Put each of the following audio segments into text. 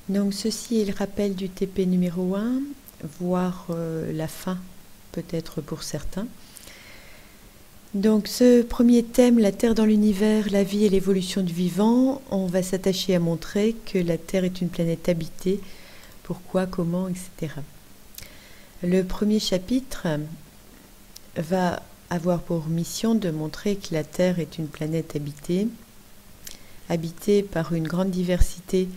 Donc ceci est le rappel du TP numéro 1, voire la fin peut-être pour certains. Donc ce premier thème, la Terre dans l'univers, la vie et l'évolution du vivant, on va s'attacher à montrer que la Terre est une planète habitée, pourquoi, comment, etc. Le premier chapitre va avoir pour mission de montrer que la Terre est une planète habitée, habitée par une grande diversité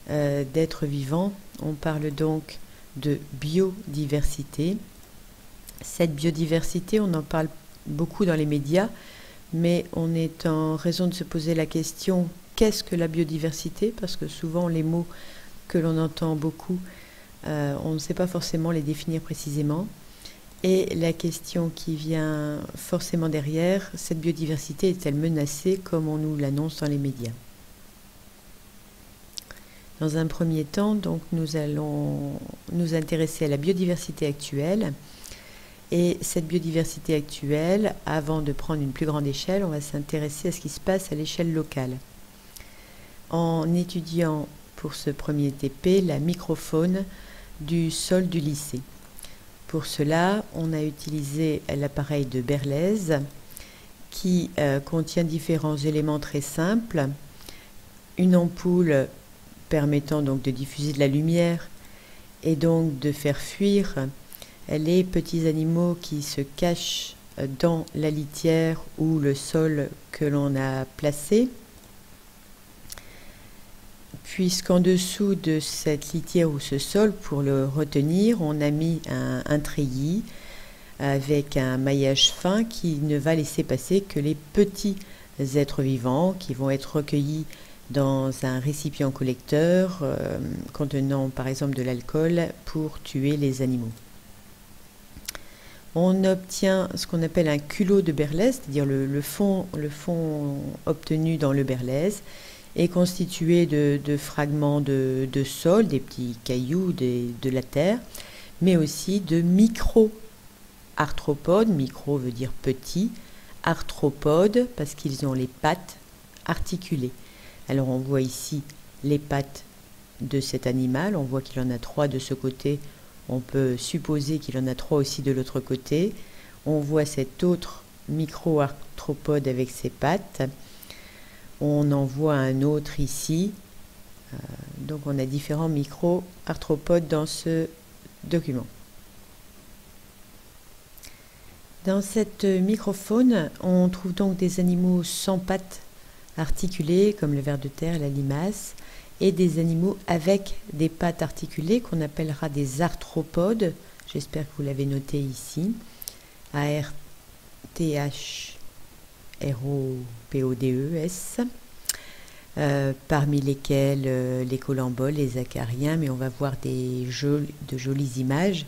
d'êtres vivants. On parle donc de biodiversité. Cette biodiversité, on en parle beaucoup dans les médias, mais on est en raison de se poser la question qu'est-ce que la biodiversité, parce que souvent les mots que l'on entend beaucoup, on ne sait pas forcément les définir précisément. Et la question qui vient forcément derrière, cette biodiversité est-elle menacée comme on nous l'annonce dans les médias? Dans un premier temps, donc, nous allons nous intéresser à la biodiversité actuelle. Et cette biodiversité actuelle, avant de prendre une plus grande échelle, on va s'intéresser à ce qui se passe à l'échelle locale. En étudiant pour ce premier TP la microfaune du sol du lycée. Pour cela, on a utilisé l'appareil de Berlez qui contient différents éléments très simples. Une ampoule permettant donc de diffuser de la lumière et donc de faire fuir les petits animaux qui se cachent dans la litière ou le sol que l'on a placé. Puisqu'en dessous de cette litière ou ce sol, pour le retenir, on a mis un treillis avec un maillage fin qui ne va laisser passer que les petits êtres vivants qui vont être recueillis dans un récipient collecteur contenant par exemple de l'alcool pour tuer les animaux. On obtient ce qu'on appelle un culot de Berlez, c'est-à-dire le fond obtenu dans le Berlez est constitué de fragments de sol, des petits cailloux de la terre, mais aussi de micro-arthropodes. Micro veut dire petit, arthropodes parce qu'ils ont les pattes articulées. Alors on voit ici les pattes de cet animal, on voit qu'il en a 3 de ce côté, on peut supposer qu'il en a 3 aussi de l'autre côté. On voit cet autre micro-arthropode avec ses pattes. On en voit un autre ici. Donc on a différents micro-arthropodes dans ce document. Dans cette microfaune, on trouve donc des animaux sans pattes articulées, comme le ver de terre, la limace, et des animaux avec des pattes articulées qu'on appellera des arthropodes. J'espère que vous l'avez noté ici. A-R-T-H-R-O-P-O-D-E-S. Parmi lesquels les colamboles, les acariens, mais on va voir de jolies images.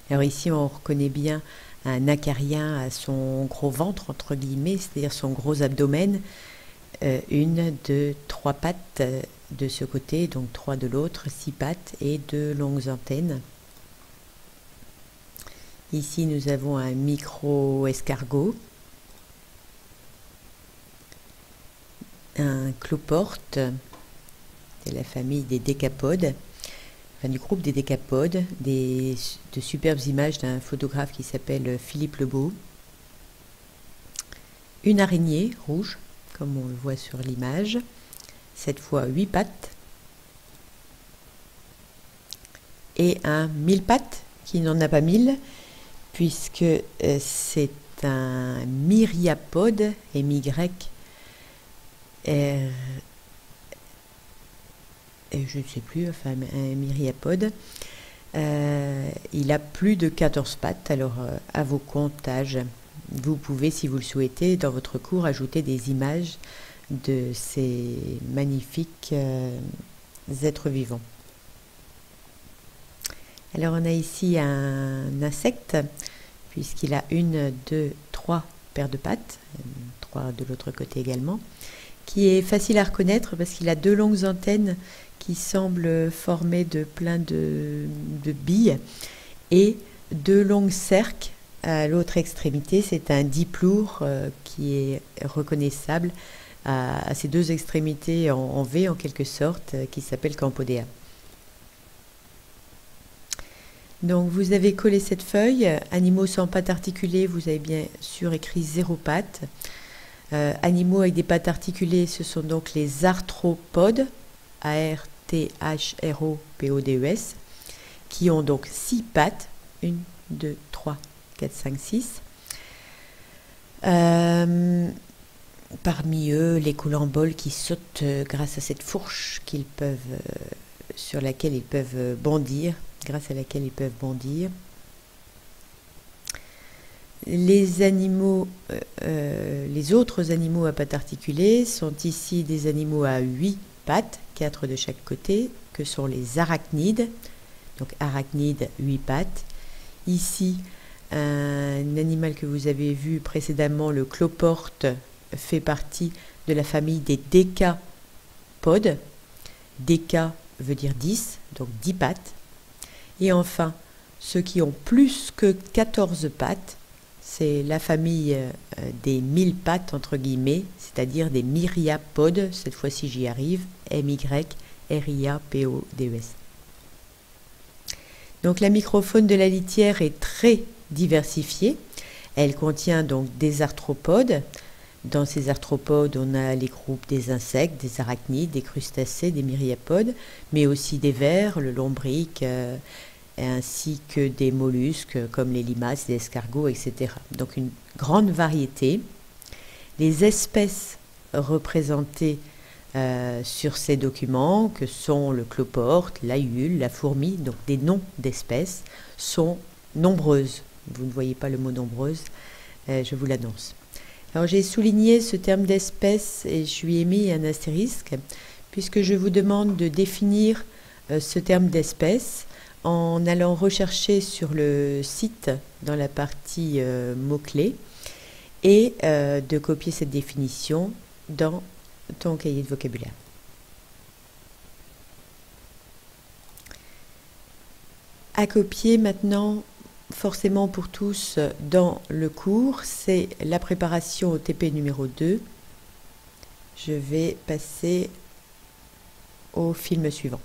Alors ici, on reconnaît bien un acarien à son gros ventre, entre guillemets, c'est-à-dire son gros abdomen. 1, 2, 3 pattes de ce côté, donc 3 de l'autre, 6 pattes et 2 longues antennes. Ici, nous avons un micro-escargot, un cloporte, c'est la famille des décapodes, enfin du groupe des décapodes, de superbes images d'un photographe qui s'appelle Philippe Lebeau. Une araignée rouge, comme on le voit sur l'image, cette fois 8 pattes, et un mille-pattes qui n'en a pas 1000, puisque c'est un myriapode, MY, je ne sais plus, enfin un myriapode. Il a plus de 14 pattes, alors à vos comptages. Vous pouvez, si vous le souhaitez, dans votre cours, ajouter des images de ces magnifiques êtres vivants. Alors on a ici un insecte, puisqu'il a 1, 2, 3 paires de pattes, 3 de l'autre côté également, qui est facile à reconnaître parce qu'il a 2 longues antennes qui semblent formées de plein de billes et 2 longues cerques à l'autre extrémité. C'est un diplour qui est reconnaissable à ces 2 extrémités en V en quelque sorte, qui s'appelle Campodea. Donc vous avez collé cette feuille, animaux sans pattes articulées, vous avez bien sûr écrit 0 pattes. Animaux avec des pattes articulées, ce sont donc les arthropodes, A-R-T-H-R-O-P-O-D-E-S, qui ont donc 6 pattes, 1, 2, 3, 4, 5, 6. Parmi eux, les coulamboles qui sautent grâce à cette fourche sur laquelle ils peuvent bondir, grâce à laquelle ils peuvent bondir. Les autres animaux à pattes articulées sont ici des animaux à 8 pattes, 4 de chaque côté, que sont les arachnides. Donc arachnide, 8 pattes. Ici, un animal que vous avez vu précédemment, le cloporte, fait partie de la famille des décapodes. Déca veut dire 10, donc 10 pattes. Et enfin, ceux qui ont plus que 14 pattes, c'est la famille des 1000 pattes, entre guillemets, c'est-à-dire des myriapodes. Cette fois-ci, j'y arrive. M-Y-R-I-A-P-O-D-E-S. Donc la microfaune de la litière est très diversifiée. Elle contient donc des arthropodes. Dans ces arthropodes, on a les groupes des insectes, des arachnides, des crustacés, des myriapodes, mais aussi des vers, le lombric, ainsi que des mollusques comme les limaces, les escargots, etc. Donc une grande variété. Les espèces représentées sur ces documents, que sont le cloporte, l'aïeul, la fourmi, donc des noms d'espèces, sont nombreuses. Vous ne voyez pas le mot nombreuse, je vous l'annonce. Alors j'ai souligné ce terme d'espèce et je lui ai mis un astérisque, puisque je vous demande de définir ce terme d'espèce en allant rechercher sur le site dans la partie mots-clés et de copier cette définition dans ton cahier de vocabulaire. À copier maintenant, forcément pour tous, dans le cours, c'est la préparation au TP numéro 2. Je vais passer au film suivant.